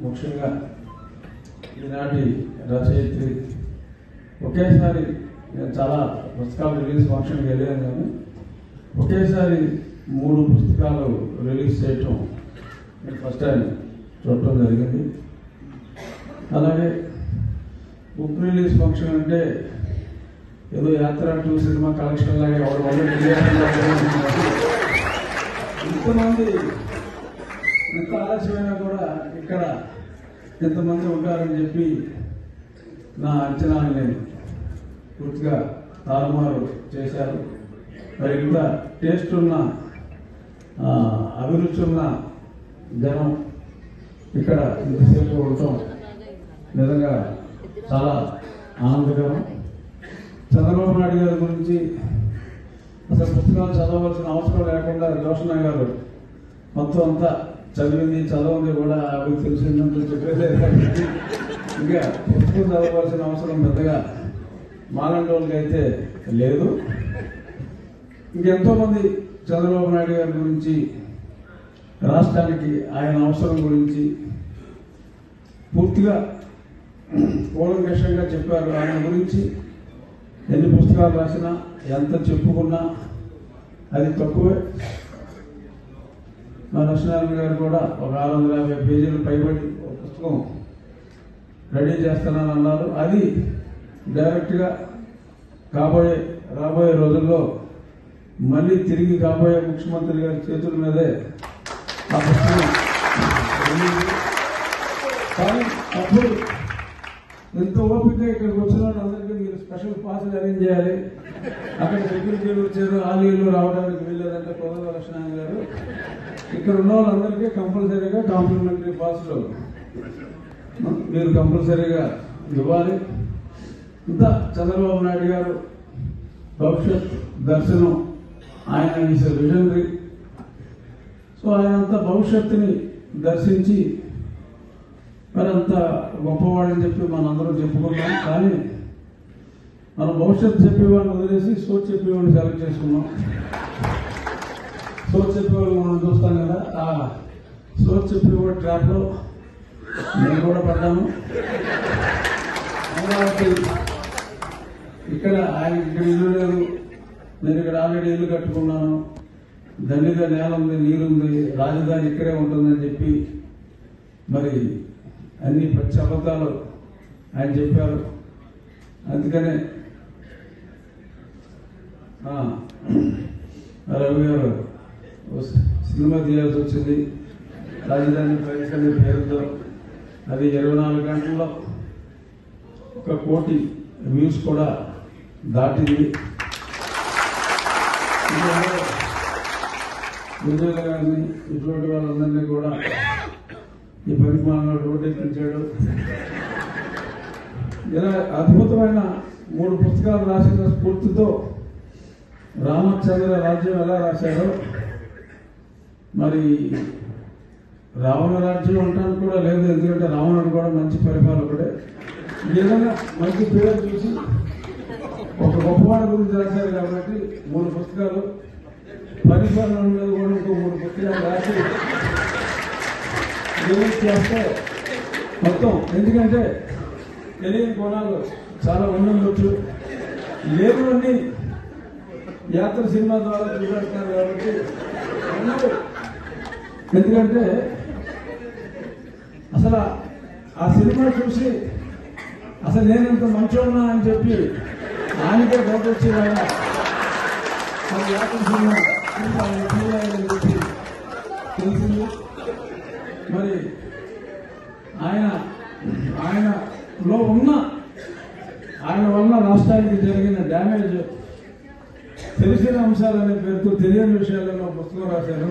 ముఖ్యంగా ఈనాటి రచయిత్రి ఒకేసారి నేను చాలా పుస్తకాలు రిలీజ్ ఫంక్షన్కి వెళ్ళాను, కానీ ఒకేసారి 3 పుస్తకాలు రిలీజ్ చేయటం నేను ఫస్ట్ టైం చూడటం జరిగింది. అలాగే బుక్ రిలీజ్ ఫంక్షన్ అంటే ఏదో యాత్ర 2 సినిమా కలెక్షన్ లాగా ఎవరి వల్ల ఇంతమంది ఎంత ఆలస్యమైనా కూడా ఇక్కడ ఎంతమంది ఉంటారని చెప్పి నా అంచనాలని పూర్తిగా తారుమారు చేశారు. మరి ఇంత టేస్ట్ ఉన్న అభిరుచి ఉన్న జనం ఇక్కడ ఇంతసేపు ఉండటం నిజంగా చాలా ఆనందకరం. చంద్రబాబు నాయుడు గారి గురించి అసలు పుస్తకాలు చదవవలసిన అవసరం లేకుండా జోషణ గారు మొత్తం అంతా చదివింది చదవంది కూడా అవి తెలిసిందంటూ చెప్పేదే, ఇంకా పుస్తకం చదవవలసిన అవసరం పెద్దగా మాలాంటి వాళ్ళకి అయితే లేదు. ఇంకెంతోమంది చంద్రబాబు నాయుడు గారి గురించి, రాష్ట్రానికి ఆయన అవసరం గురించి పూర్తిగా కూలంకషంగా చెప్పారు. ఆయన గురించి ఎన్ని పుస్తకాలు రాసినా ఎంత చెప్పుకున్నా అది తక్కువే. మా లక్ష్మీనారాయణ గారు కూడా ఒక 650 పేజీలు పైబడి ఒక పుస్తకం రెడీ చేస్తానని అన్నారు. అది డైరెక్ట్గా రాబోయే రోజుల్లో మళ్ళీ తిరిగి కాబోయే ముఖ్యమంత్రి గారి చేతుల మీదే ఆ పుస్తకం. కానీ అప్పుడు ఎంతో ఓపిక ఇక్కడికి వచ్చిన వాళ్ళందరికీ మీరు స్పెషల్ పాసులు అరేంజ్ చేయాలి, అక్కడ సెక్యూరిటీలు వచ్చారు, ఆలీలు రావడానికి వెళ్ళలేదంటే కోదల లక్ష్మీనారాయణ గారు ఇక్కడ ఉన్న వాళ్ళందరికీ కంపల్సరీగా కాంప్లిమెంటరీ పాసులు మీరు కంపల్సరీగా ఇవ్వాలి. ఇంత చంద్రబాబు నాయుడు గారు భవిష్యత్ దర్శనం, ఆయన ఈజ్ విజనరీ. సో ఆయన అంత భవిష్యత్తుని దర్శించి మరి అంత గొప్పవాడని చెప్పి మనందరం చెప్పుకున్నాం. కానీ మనం భవిష్యత్తు చెప్పేవాడిని వదిలేసి సోచ్ చెప్పేవాడిని సెలెక్ట్ చేసుకున్నాం. సోచ్ చెప్పేవాళ్ళు మనం చూస్తాం కదా, ఆ సోచ్ చెప్పేవాడి ట్రాప్లో నేను కూడా పడ్డాను. అమరావతి ఇక్కడ ఆయన ఇక్కడ ఇల్లు లేదు, నేను ఇక్కడ ఆల్రెడీ ఇల్లు కట్టుకున్నాను, దండిగా నేల ఉంది, నీరుంది, రాజధాని ఇక్కడే ఉంటుందని చెప్పి మరి అన్ని పచ్చి అబద్ధాలు ఆయన చెప్పారు. అందుకనే రవి గారు సినిమా తీయాల్సి వచ్చింది రాజధాని ప్రైస్ అనే పేరుతో. అది 24 గంటల్లో 1 కోటి వ్యూస్ కూడా దాటింది. విజయ్ గారిని ఇటువంటి వాళ్ళందరినీ కూడా ఈ పరిమాణంలో రోడ్డెక్కించాడు. ఇలా అద్భుతమైన 3 పుస్తకాలు రాసిన స్ఫూర్తితో రామచంద్ర రాజ్యం ఎలా రాశాడో, మరి రావణ రాజ్యం అంటానికి కూడా లేదు, ఎందుకంటే రావణుడు కూడా మంచి పరిపాలకుడే. ఏదైనా మంచి పేరు చూసి ఒక గొప్పవాడి గురించి రాశారు కాబట్టి 3 పుస్తకాలు, పరిపాలన మీద కూడా ఇంకో 3 పుస్తకాలు రాసి రిలీజ్ చేస్తే మొత్తం, ఎందుకంటే తెలియని కోణాలు చాలా ఉండవచ్చు, లేని యాత్ర సినిమా ద్వారా చూపెడతారు కాబట్టి. ఎందుకంటే అసలు ఆ సినిమా చూసి అసలు నేనంత మంచోన్నా అని చెప్పి ఆయనకే డౌట్ వచ్చేలాగా అది యాత్ర సినిమా అని చెప్పి తెలిసింది. మరి ఆయనలో ఉన్న ఆయన వల్ల రాష్ట్రానికి జరిగిన డ్యామేజ్, తెలిసిన అంశాలనే పేరుతో తెలియని విషయాలలో పుస్తకం రాశారు.